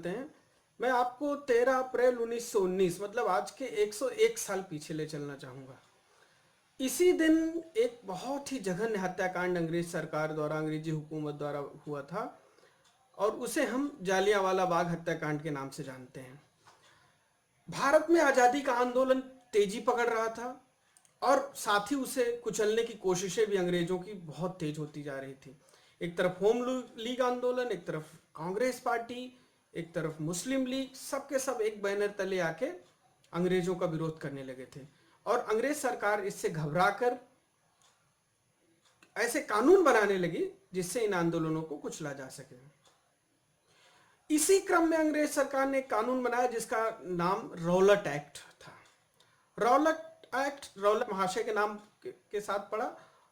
जानते हैं, मैं आपको 13 अप्रैल 1919 मतलब आज के 101 साल पीछे ले चलना चाहूँगा। इसी दिन एक बहुत ही जघन्य हत्याकांड अंग्रेज सरकार द्वारा, अंग्रेजी हुकूमत द्वारा हुआ था और उसे हम जालियांवाला बाग हत्याकांड के नाम से जानते हैं। भारत में आज़ादी का आंदोलन तेजी पकड़ रहा था और साथ ही उसे कुचलने की कोशिशें भी अंग्रेजों की बहुत तेज होती जा रही थी। एक तरफ होम लीग आंदोलन, एक तरफ कांग्रेस पार्टी, एक तरफ मुस्लिम लीग, सबके सब एक बैनर तले आके अंग्रेजों का विरोध करने लगे थे और अंग्रेज सरकार इससे घबराकर ऐसे कानून बनाने लगी जिससे इन आंदोलनों को कुचला जा सके। इसी क्रम में अंग्रेज सरकार ने एक कानून बनाया जिसका नाम रौलट एक्ट था। रौलट एक्ट रौलट महाशय के नाम के साथ पड़ा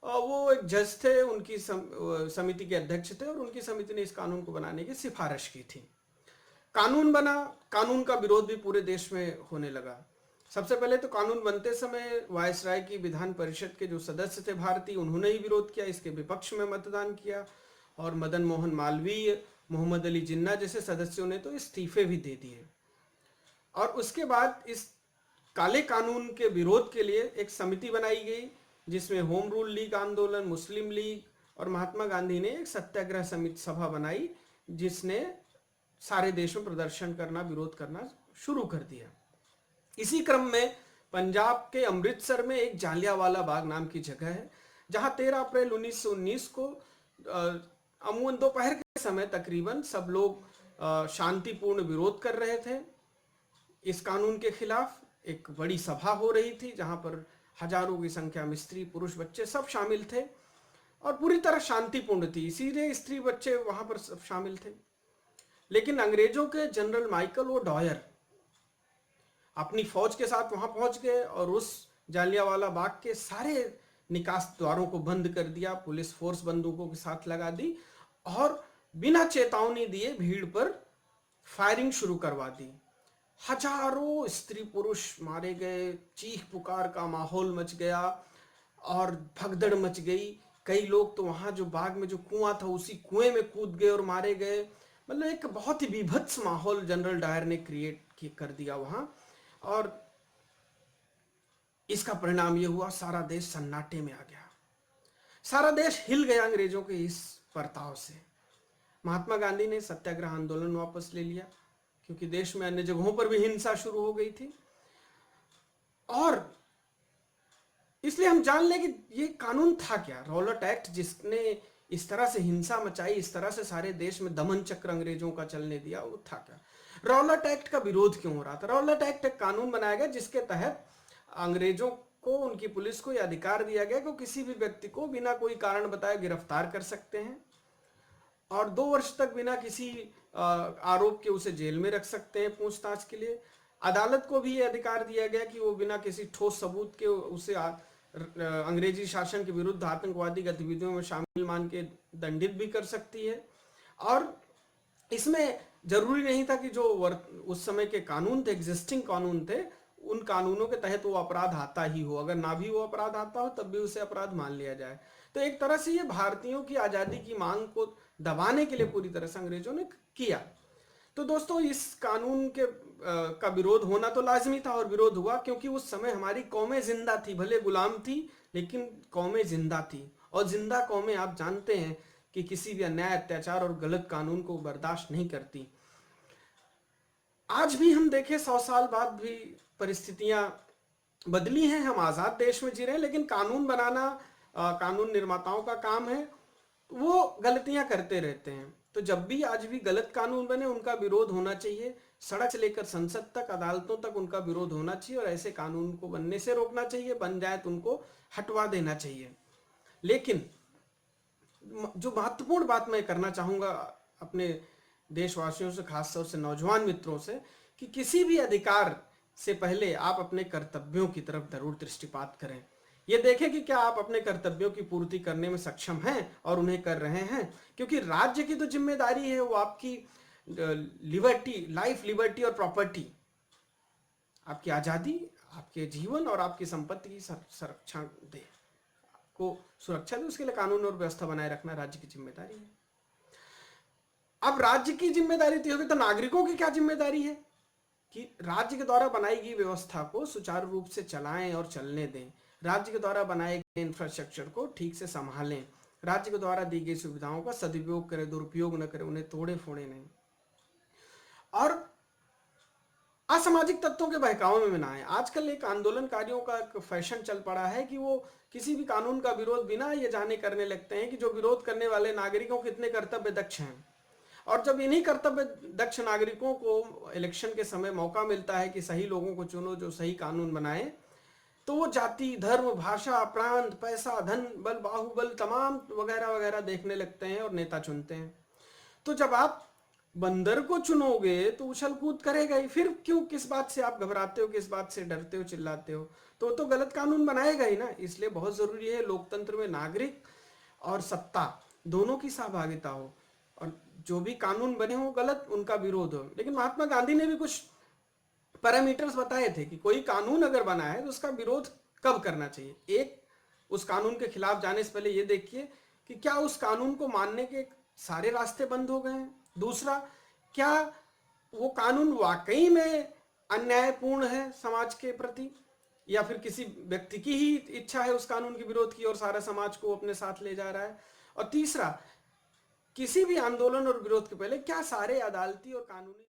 और वो एक जज थे, उनकी समिति के अध्यक्ष थे और उनकी समिति ने इस कानून को बनाने की सिफारिश की थी। कानून बना, कानून का विरोध भी पूरे देश में होने लगा। सबसे पहले तो कानून बनते समय वायसराय की विधान परिषद के जो सदस्य थे भारतीय, उन्होंने ही विरोध किया, इसके विपक्ष में मतदान किया और मदन मोहन मालवीय, मोहम्मद अली जिन्ना जैसे सदस्यों ने तो इस्तीफे भी दे दिए। और उसके बाद इस काले कानून के विरोध के लिए एक समिति बनाई गई जिसमें होम रूल लीग आंदोलन, मुस्लिम लीग और महात्मा गांधी ने एक सत्याग्रह समिति सभा बनाई जिसने सारे देश में प्रदर्शन करना, विरोध करना शुरू कर दिया। इसी क्रम में पंजाब के अमृतसर में एक जालियांवाला बाग नाम की जगह है जहां 13 अप्रैल 1919 को अमूमन दोपहर के समय तकरीबन सब लोग शांतिपूर्ण विरोध कर रहे थे। इस कानून के खिलाफ एक बड़ी सभा हो रही थी जहां पर हजारों की संख्या में स्त्री, पुरुष, बच्चे सब शामिल थे और पूरी तरह शांतिपूर्ण थी, इसीलिए स्त्री बच्चे वहां पर सब शामिल थे। लेकिन अंग्रेजों के जनरल माइकल ओ डॉयर अपनी फौज के साथ वहां पहुंच गए और उस जालियांवाला बाग के सारे निकास द्वारों को बंद कर दिया, पुलिस फोर्स बंदूकों के साथ लगा दी और बिना चेतावनी दिए भीड़ पर फायरिंग शुरू करवा दी। हजारों स्त्री पुरुष मारे गए, चीख पुकार का माहौल मच गया और भगदड़ मच गई। कई लोग तो वहां जो बाग में जो कुआं था उसी कुएं में कूद गए और मारे गए। मतलब एक बहुत ही बीभत्स माहौल जनरल डायर ने क्रिएट कर दिया वहां और इसका परिणाम यह हुआ सारा देश सन्नाटे में आ गया। सारा देश हिल गया अंग्रेजों के इस बर्ताव से। महात्मा गांधी ने सत्याग्रह आंदोलन वापस ले लिया क्योंकि देश में अन्य जगहों पर भी हिंसा शुरू हो गई थी और इसलिए हम जान लें कि ये कानून था क्या, रौलट एक्ट, जिसने इस तरह से हिंसा मचाई, इस तरह से सारे देश में दमन चक्र अंग्रेजों का चलने दिया, वो था क्या। रौलट एक्ट का विरोध क्यों हो रहा था? रौलट एक्ट एक कानून बनाया गया जिसके तहत अंग्रेजों को, उनकी पुलिस को यह अधिकार दिया गया कि किसी भी व्यक्ति को बिना कोई कारण बताए गिरफ्तार कर सकते हैं और 2 वर्ष तक बिना किसी आरोप के उसे जेल में रख सकते हैं पूछताछ के लिए। अदालत को भी यह अधिकार दिया गया कि वो बिना किसी ठोस सबूत के उसे अंग्रेजी शासन के विरुद्ध आतंकवादी गतिविधियों में शामिल मान के दंडित भी कर सकती है। और इसमें जरूरी नहीं था कि जो उस समय के कानून थे, एग्जिस्टिंग कानून थे, उन कानूनों के तहत वो अपराध आता ही हो, अगर ना भी वो अपराध आता हो तब भी उसे अपराध मान लिया जाए। तो एक तरह से ये भारतीयों की आजादी की मांग को दबाने के लिए पूरी तरह से अंग्रेजों ने किया। तो दोस्तों इस कानून के का विरोध होना तो लाजमी था और विरोध हुआ क्योंकि उस समय हमारी कौमें जिंदा थी, भले गुलाम थी लेकिन कौमें जिंदा थी और जिंदा कौमें आप जानते हैं कि किसी भी अन्याय, अत्याचार और गलत कानून को बर्दाश्त नहीं करती। आज भी हम देखें 100 साल बाद भी परिस्थितियां बदली हैं, हम आजाद देश में जी रहे हैं, लेकिन कानून बनाना कानून निर्माताओं का काम है, वो गलतियां करते रहते हैं। तो जब भी आज भी गलत कानून बने उनका विरोध होना चाहिए, सड़क से लेकर संसद तक, अदालतों तक उनका विरोध होना चाहिए और ऐसे कानून को बनने से रोकना चाहिए, बन जाए तो उनको हटवा देना चाहिए। लेकिन जो महत्वपूर्ण बात मैं करना चाहूंगा अपने देशवासियों से, खासतौर से नौजवान मित्रों से, कि किसी भी अधिकार से पहले आप अपने कर्तव्यों की तरफ जरूर दृष्टिपात करें। ये देखें कि क्या आप अपने कर्तव्यों की पूर्ति करने में सक्षम हैं और उन्हें कर रहे हैं, क्योंकि राज्य की तो जिम्मेदारी है वो आपकी लिबर्टी, लाइफ, लिबर्टी और प्रॉपर्टी, आपकी आजादी, आपके जीवन और आपकी संपत्ति की संरक्षण दे, को सुरक्षा दे, उसके लिए कानून और व्यवस्था बनाए रखना राज्य की जिम्मेदारी है। अब राज्य की जिम्मेदारी तो होगी, तो नागरिकों की क्या जिम्मेदारी है कि राज्य के द्वारा बनाई गई व्यवस्था को सुचारू रूप से चलाएं और चलने दें, राज्य के द्वारा बनाए गए इंफ्रास्ट्रक्चर को ठीक से संभालें, राज्य के द्वारा दी गई सुविधाओं का सदुपयोग करें, दुरुपयोग न करें, उन्हें तोड़े फोड़े नहीं, और असामाजिक तत्वों के बहकावे में ना आए। आजकल एक आंदोलनकारियों का एक फैशन चल पड़ा है कि वो किसी भी कानून का विरोध बिना ये जाने करने लगते हैं कि जो विरोध करने वाले नागरिकों कितने कर्तव्य दक्ष हैं, और जब इन्हीं कर्तव्य दक्ष नागरिकों को इलेक्शन के समय मौका मिलता है कि सही लोगों को चुनो जो सही कानून बनाए, तो वो जाति, धर्म, भाषा, प्रांत, पैसा, धन, बल, बाहुबल तमाम वगैरह वगैरह देखने लगते हैं और नेता चुनते हैं। तो जब आप बंदर को चुनोगे तो उछल कूद करेगा ही, फिर क्यों, किस बात से आप घबराते हो, किस बात से डरते हो, चिल्लाते हो, तो गलत कानून बनाएगा ही ना। इसलिए बहुत जरूरी है लोकतंत्र में नागरिक और सत्ता दोनों की सहभागिता हो, और जो भी कानून बने हो गलत, उनका विरोध हो। लेकिन महात्मा गांधी ने भी कुछ पैरामीटर्स बताए थे कि कोई कानून अगर बना है तो उसका विरोध कब करना चाहिए। एक, उस कानून के खिलाफ जाने से पहले ये देखिए कि क्या उस कानून को मानने के सारे रास्ते बंद हो गए हैं। दूसरा, क्या वो कानून वाकई में अन्यायपूर्ण है समाज के प्रति, या फिर किसी व्यक्ति की ही इच्छा है उस कानून के विरोध की और सारा समाज को अपने साथ ले जा रहा है। और तीसरा, किसी भी आंदोलन और विरोध के पहले क्या सारे अदालती और कानूनी